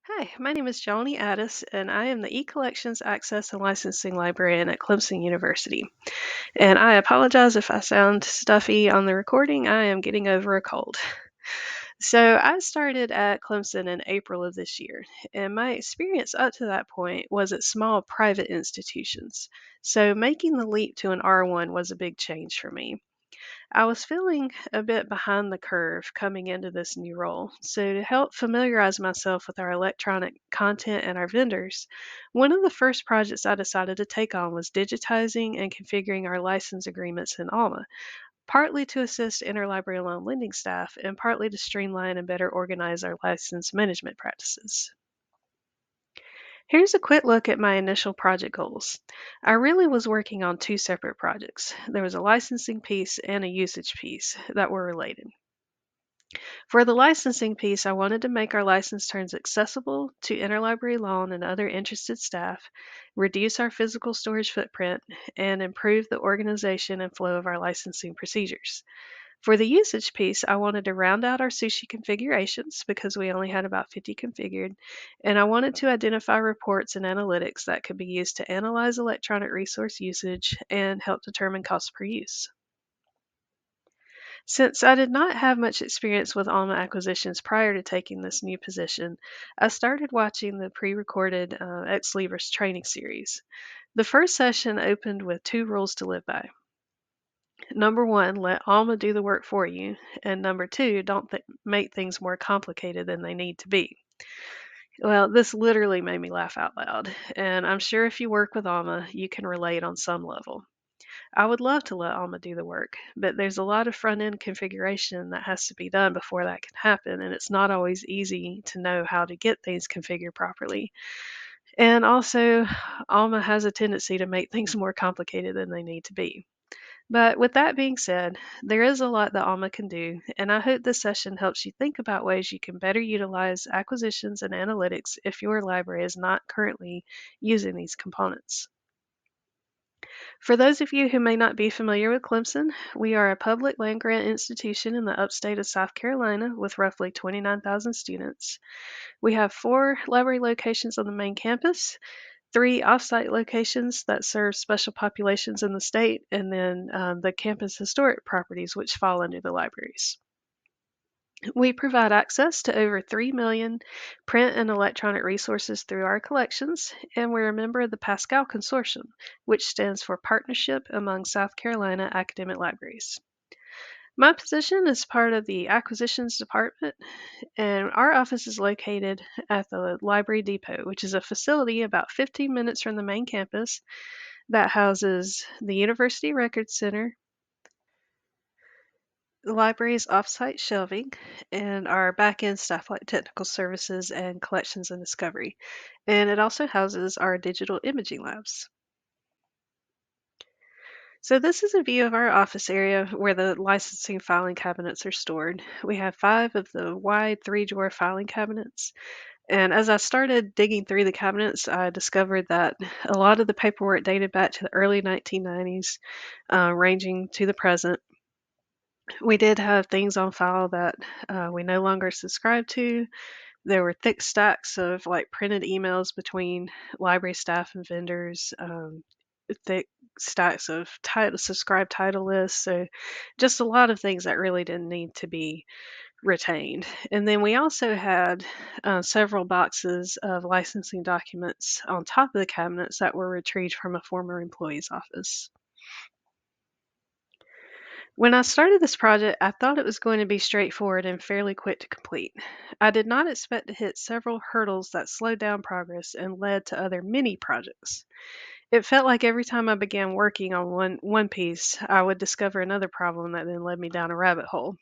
Hi, my name is Joni Addis, and I am the eCollections Access and Licensing Librarian at Clemson University. And I apologize if I sound stuffy on the recording. I am getting over a cold. So, I started at Clemson in April of this year, and my experience up to that point was at small private institutions. So, making the leap to an R1 was a big change for me. I was feeling a bit behind the curve coming into this new role. So, to help familiarize myself with our electronic content and our vendors, one of the first projects I decided to take on was digitizing and configuring our license agreements in Alma, partly to assist interlibrary loan lending staff and partly to streamline and better organize our license management practices. Here's a quick look at my initial project goals. I really was working on two separate projects. There was a licensing piece and a usage piece that were related. For the licensing piece, I wanted to make our license terms accessible to interlibrary loan and other interested staff, reduce our physical storage footprint, and improve the organization and flow of our licensing procedures. For the usage piece, I wanted to round out our sushi configurations because we only had about 50 configured, and I wanted to identify reports and analytics that could be used to analyze electronic resource usage and help determine cost per use. Since I did not have much experience with Alma acquisitions prior to taking this new position, I started watching the pre recorded Ex Libris training series. The first session opened with two rules to live by. Number one, let Alma do the work for you. And number two, don't make things more complicated than they need to be. Well, this literally made me laugh out loud. And I'm sure if you work with Alma, you can relate on some level. I would love to let Alma do the work, but there's a lot of front end configuration that has to be done before that can happen, and it's not always easy to know how to get things configured properly. And also, Alma has a tendency to make things more complicated than they need to be. But with that being said, there is a lot that Alma can do, and I hope this session helps you think about ways you can better utilize acquisitions and analytics if your library is not currently using these components. For those of you who may not be familiar with Clemson, we are a public land grant institution in the upstate of South Carolina with roughly 29,000 students. We have four library locations on the main campus, three offsite locations that serve special populations in the state, and then the campus historic properties, which fall under the libraries. We provide access to over 3 million print and electronic resources through our collections, and we're a member of the Pascal Consortium, which stands for Partnership Among South Carolina Academic Libraries. My position is part of the Acquisitions Department, and our office is located at the Library Depot, which is a facility about 15 minutes from the main campus that houses the University Records Center, the library's offsite shelving, and our back-end staff like technical services and collections and discovery. And it also houses our digital imaging labs. So this is a view of our office area where the licensing filing cabinets are stored. We have five of the wide three-drawer filing cabinets. And as I started digging through the cabinets, I discovered that a lot of the paperwork dated back to the early 1990s, ranging to the present. We did have things on file that we no longer subscribe to. There were thick stacks of like printed emails between library staff and vendors, thick stacks of subscribed title lists. So just a lot of things that really didn't need to be retained. And then we also had several boxes of licensing documents on top of the cabinets that were retrieved from a former employee's office. When I started this project, I thought it was going to be straightforward and fairly quick to complete. I did not expect to hit several hurdles that slowed down progress and led to other mini projects. It felt like every time I began working on one piece, I would discover another problem that then led me down a rabbit hole.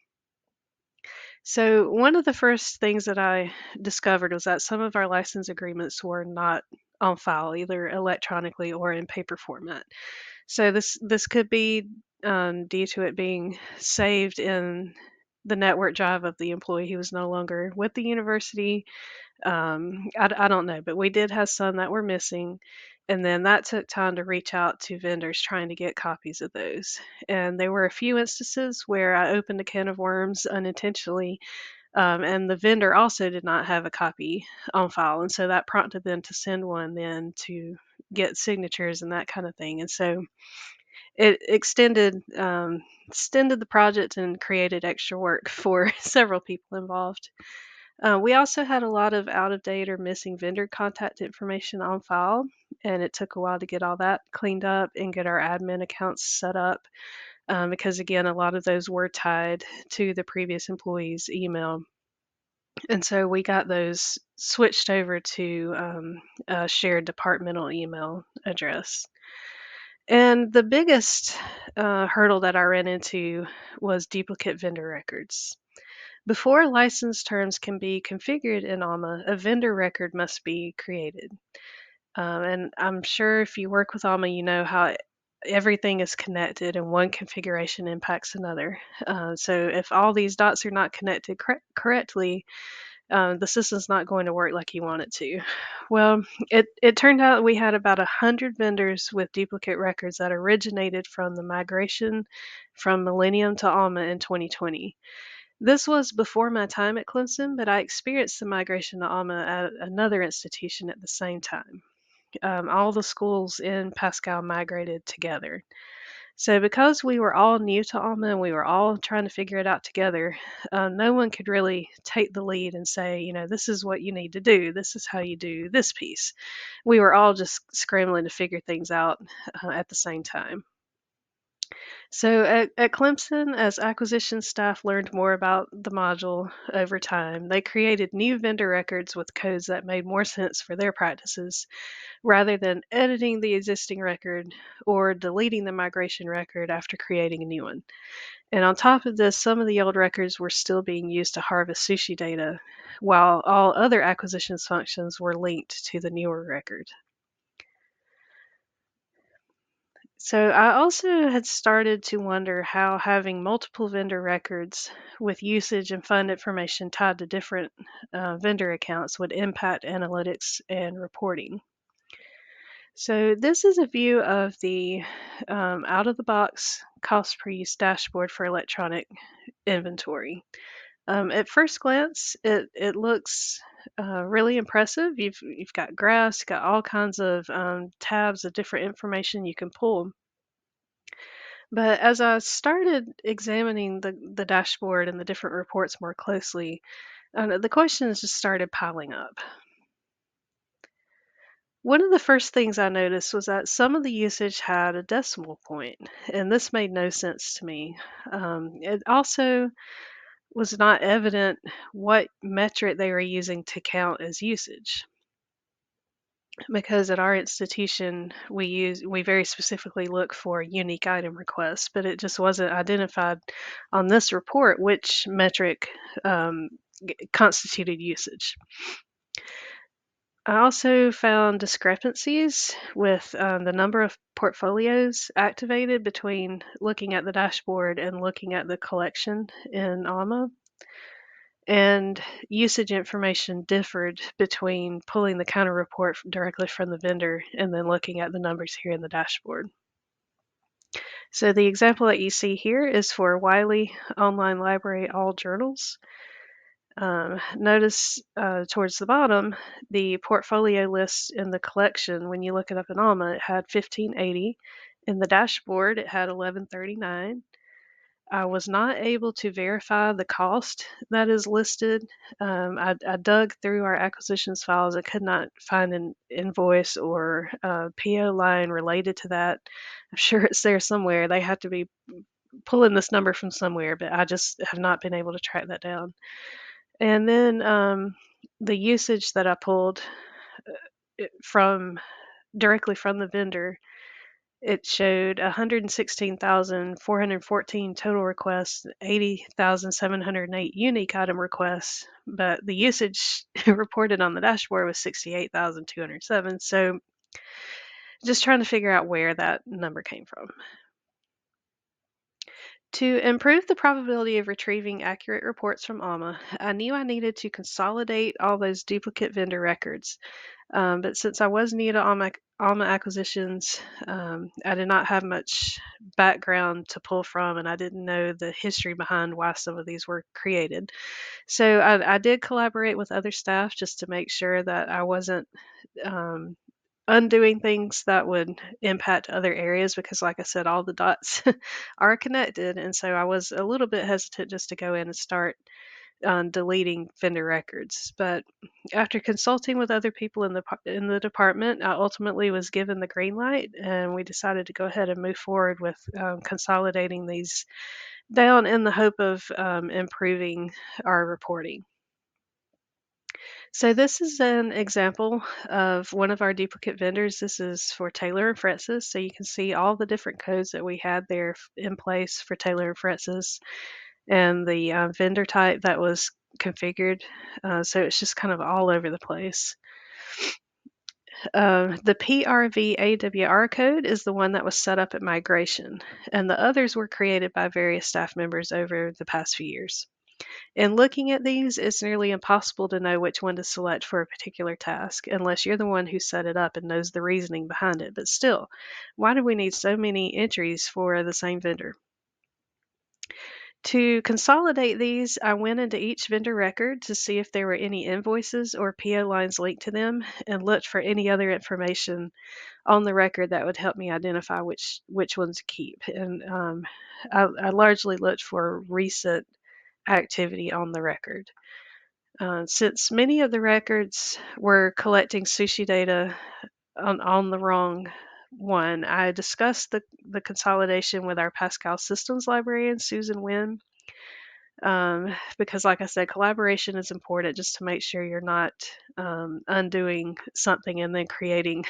So, one of the first things that I discovered was that some of our license agreements were not on file, either electronically or in paper format. So this could be due to it being saved in the network drive of the employee who was no longer with the university. I don't know, but we did have some that were missing. And then that took time to reach out to vendors trying to get copies of those. And there were a few instances where I opened a can of worms unintentionally, And the vendor also did not have a copy on file, and so that prompted them to send one then to get signatures and that kind of thing. And so it extended the project and created extra work for several people involved. We also had a lot of out of date or missing vendor contact information on file, and it took a while to get all that cleaned up and get our admin accounts set up, because, again, a lot of those were tied to the previous employee's email. And so we got those switched over to a shared departmental email address. And the biggest hurdle that I ran into was duplicate vendor records. Before license terms can be configured in Alma, a vendor record must be created. And I'm sure if you work with Alma, you know how everything is connected and one configuration impacts another. So if all these dots are not connected correctly, the system's not going to work like you want it to. Well, it turned out we had about 100 vendors with duplicate records that originated from the migration from Millennium to Alma in 2020. This was before my time at Clemson, but I experienced the migration to Alma at another institution at the same time. All the schools in Pascal migrated together. So, because we were all new to Alma and we were all trying to figure it out together, no one could really take the lead and say, this is what you need to do. This is how you do this piece. We were all just scrambling to figure things out at the same time. So at Clemson, as acquisition staff learned more about the module over time, they created new vendor records with codes that made more sense for their practices rather than editing the existing record or deleting the migration record after creating a new one. And on top of this, some of the old records were still being used to harvest sushi data, while all other acquisitions functions were linked to the newer record. So I also had started to wonder how having multiple vendor records with usage and fund information tied to different vendor accounts would impact analytics and reporting. So this is a view of the out-of-the-box cost per use dashboard for electronic inventory. At first glance, it looks really impressive. You've got graphs, you've got all kinds of tabs of different information you can pull. But as I started examining the dashboard and the different reports more closely, the questions just started piling up. One of the first things I noticed was that some of the usage had a decimal point, and this made no sense to me. It also was not evident what metric they were using to count as usage. Because at our institution, we very specifically look for unique item requests, but it just wasn't identified on this report which metric constituted usage. I also found discrepancies with the number of portfolios activated between looking at the dashboard and looking at the collection in Alma. And usage information differed between pulling the counter report directly from the vendor and then looking at the numbers here in the dashboard. So the example that you see here is for Wiley Online Library All Journals. Notice towards the bottom, the portfolio list in the collection, when you look it up in Alma, it had 1580. In the dashboard, it had 1139. I was not able to verify the cost that is listed. I dug through our acquisitions files. I could not find an invoice or a PO line related to that. I'm sure it's there somewhere. They have to be pulling this number from somewhere, but I just have not been able to track that down. And then the usage that I pulled from directly from the vendor, it showed 116,414 total requests, 80,708 unique item requests, but the usage reported on the dashboard was 68,207. So just trying to figure out where that number came from. To improve the probability of retrieving accurate reports from Alma, I knew I needed to consolidate all those duplicate vendor records. But since I was new to Alma acquisitions, I did not have much background to pull from, and I didn't know the history behind why some of these were created. So I did collaborate with other staff just to make sure that I wasn't um, undoing things that would impact other areas because, like I said, all the dots are connected. And so I was a little bit hesitant just to go in and start deleting vendor records. But after consulting with other people in the department, I ultimately was given the green light, and we decided to go ahead and move forward with consolidating these down in the hope of improving our reporting. So this is an example of one of our duplicate vendors. This is for Taylor and Francis. So you can see all the different codes that we had there in place for Taylor and Francis and the vendor type that was configured. So it's just kind of all over the place. The PRVAWR code is the one that was set up at migration, and the others were created by various staff members over the past few years. In looking at these, it's nearly impossible to know which one to select for a particular task unless you're the one who set it up and knows the reasoning behind it. But still, why do we need so many entries for the same vendor? To consolidate these, I went into each vendor record to see if there were any invoices or PO lines linked to them and looked for any other information on the record that would help me identify which ones to keep. And I largely looked for recent activity on the record. Since many of the records were collecting sushi data on the wrong one, I discussed the consolidation with our Pascal systems librarian, Susan Wynn, because, like I said, collaboration is important just to make sure you're not undoing something and then creating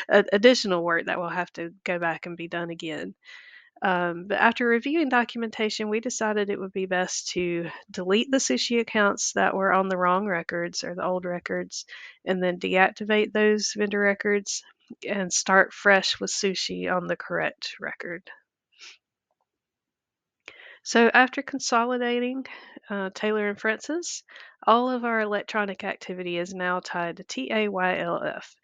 additional work that will have to go back and be done again. But after reviewing documentation, we decided it would be best to delete the sushi accounts that were on the wrong records or the old records, and then deactivate those vendor records and start fresh with sushi on the correct record. So after consolidating Taylor and Francis, all of our electronic activity is now tied to TAYLF.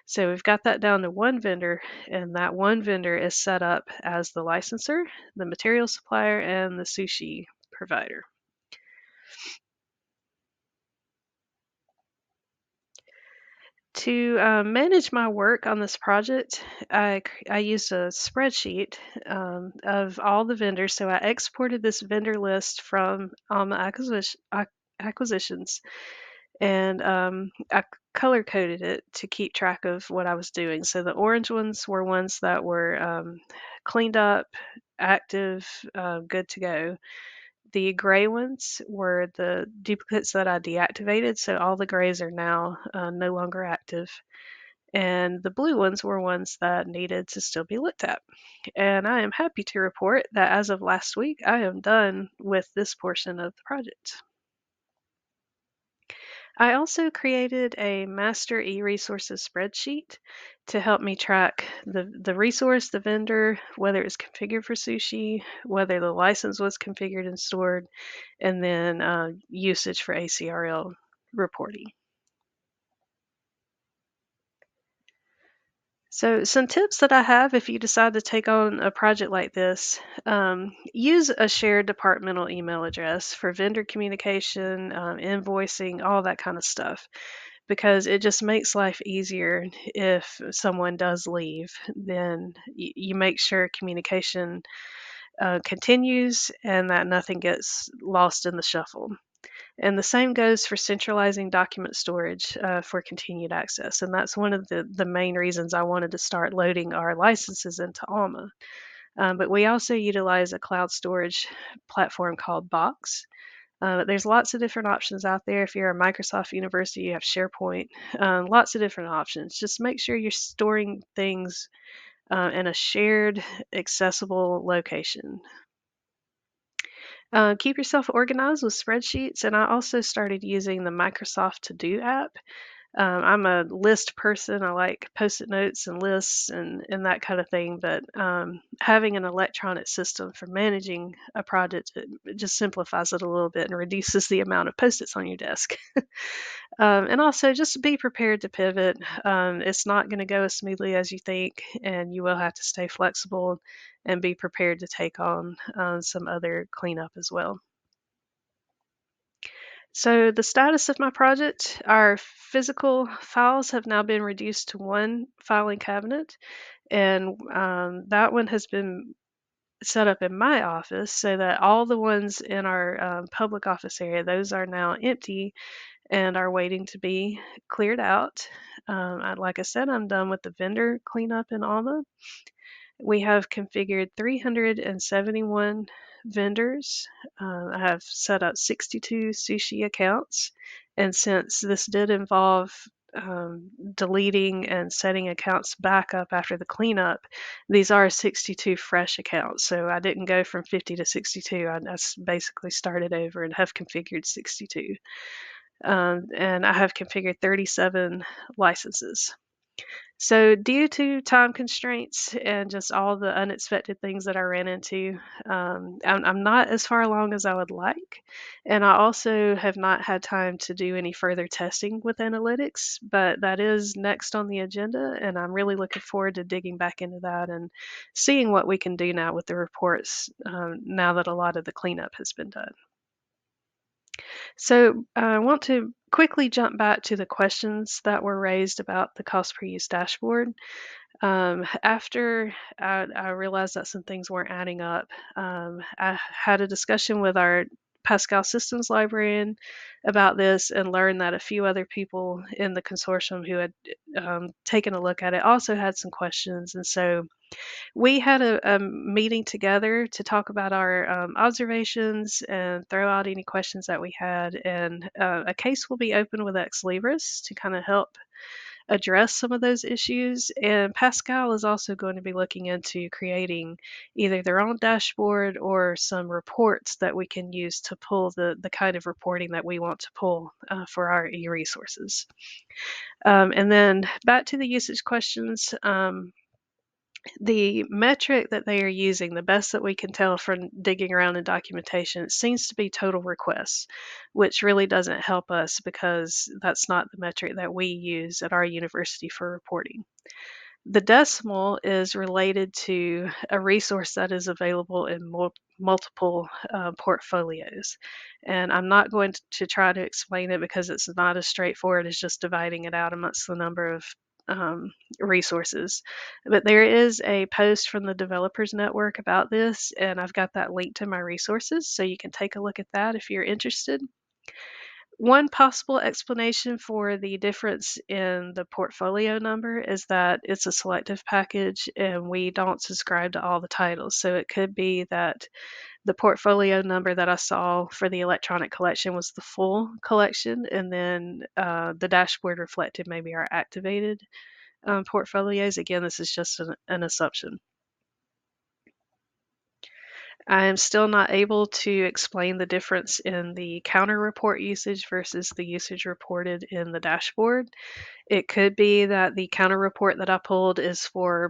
So we've got that down to one vendor, and that one vendor is set up as the licensor, the material supplier, and the sushi provider. To manage my work on this project, I used a spreadsheet of all the vendors. So I exported this vendor list from Alma Acquisitions, and I color coded it to keep track of what I was doing. So the orange ones were ones that were cleaned up, active, good to go. The gray ones were the duplicates that I deactivated, so all the grays are now no longer active. And the blue ones were ones that needed to still be looked at. And I am happy to report that as of last week, I am done with this portion of the project. I also created a master e-resources spreadsheet to help me track the resource, the vendor, whether it's configured for sushi, whether the license was configured and stored, and then usage for ACRL reporting. So some tips that I have if you decide to take on a project like this, use a shared departmental email address for vendor communication, invoicing, all that kind of stuff, because it just makes life easier if someone does leave. Then you make sure communication continues and that nothing gets lost in the shuffle. And the same goes for centralizing document storage for continued access. And that's one of the main reasons I wanted to start loading our licenses into Alma. But we also utilize a cloud storage platform called Box. There's lots of different options out there. If you're a Microsoft University, you have SharePoint, lots of different options. Just make sure you're storing things in a shared, accessible location. Keep yourself organized with spreadsheets, and I also started using the Microsoft To Do app. I'm a list person. I like post-it notes and lists and that kind of thing. But having an electronic system for managing a project, it just simplifies it a little bit and reduces the amount of post-its on your desk. And also, just be prepared to pivot. It's not going to go as smoothly as you think, and you will have to stay flexible and be prepared to take on some other cleanup as well. So the status of my project, our physical files have now been reduced to one filing cabinet, and that one has been set up in my office so that all the ones in our public office area, those are now empty and are waiting to be cleared out. Like I said, I'm done with the vendor cleanup in Alma. We have configured 371 vendors. I have set up 62 sushi accounts. And since this did involve deleting and setting accounts back up after the cleanup, these are 62 fresh accounts. So I didn't go from 50 to 62. I basically started over and have configured 62. And I have configured 37 licenses. So, due to time constraints and just all the unexpected things that I ran into, I'm not as far along as I would like. And I also have not had time to do any further testing with analytics, but that is next on the agenda. And I'm really looking forward to digging back into that and seeing what we can do now with the reports now that a lot of the cleanup has been done. So I want to quickly jump back to the questions that were raised about the cost per use dashboard. After I realized that some things weren't adding up, I had a discussion with our Pascal systems librarian about this and learned that a few other people in the consortium who had taken a look at it also had some questions. And so we had a meeting together to talk about our observations and throw out any questions that we had. And a case will be open with Ex Libris to kind of help address some of those issues. And Pascal is also going to be looking into creating either their own dashboard or some reports that we can use to pull the kind of reporting that we want to pull for our e-resources. And then back to the usage questions. The metric that they are using, the best that we can tell from digging around in documentation, it seems to be total requests, which really doesn't help us because that's not the metric that we use at our university for reporting. The decimal is related to a resource that is available in multiple portfolios. And I'm not going to try to explain it because it's not as straightforward as just dividing it out amongst the number of resources. But there is a post from the Developers Network about this, and I've got that linked in my resources, so you can take a look at that if you're interested. One possible explanation for the difference in the portfolio number is that it's a selective package and we don't subscribe to all the titles. So it could be that the portfolio number that I saw for the electronic collection was the full collection, and then the dashboard reflected maybe our activated portfolios. Again, this is just an assumption. I am still not able to explain the difference in the counter report usage versus the usage reported in the dashboard. It could be that the counter report that I pulled is for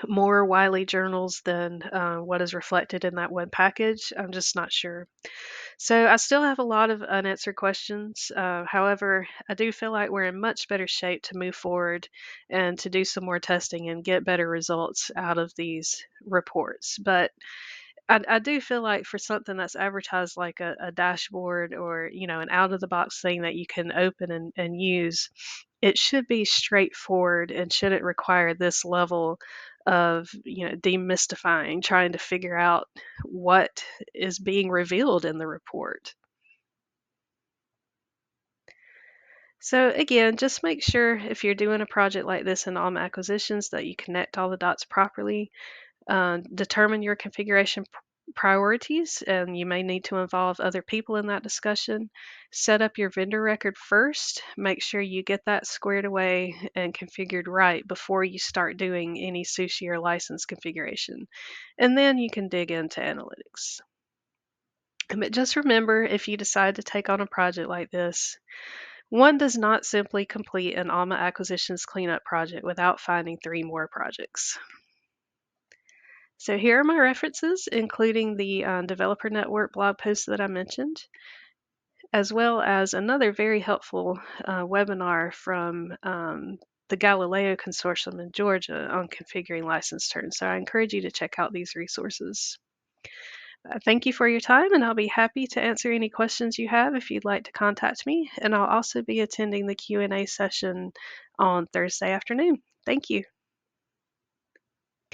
more Wiley journals than what is reflected in that one package. I'm just not sure. So I still have a lot of unanswered questions. However, I do feel like we're in much better shape to move forward and to do some more testing and get better results out of these reports. But I do feel like for something that's advertised like a dashboard or, an out of the box thing that you can open and use, it should be straightforward and shouldn't require this level of, demystifying, trying to figure out what is being revealed in the report. So again, just make sure if you're doing a project like this in Alma Acquisitions that you connect all the dots properly. Determine your configuration priorities, and you may need to involve other people in that discussion. Set up your vendor record first. Make sure you get that squared away and configured right before you start doing any sushi or license configuration. And then you can dig into analytics. But just remember, if you decide to take on a project like this, One does not simply complete an Alma acquisitions cleanup project without finding 3 more projects. So here are my references, including the Developer Network blog post that I mentioned, as well as another very helpful webinar from the Galileo Consortium in Georgia on configuring license terms. So I encourage you to check out these resources. Thank you for your time, and I'll be happy to answer any questions you have if you'd like to contact me. And I'll also be attending the Q&A session on Thursday afternoon. Thank you.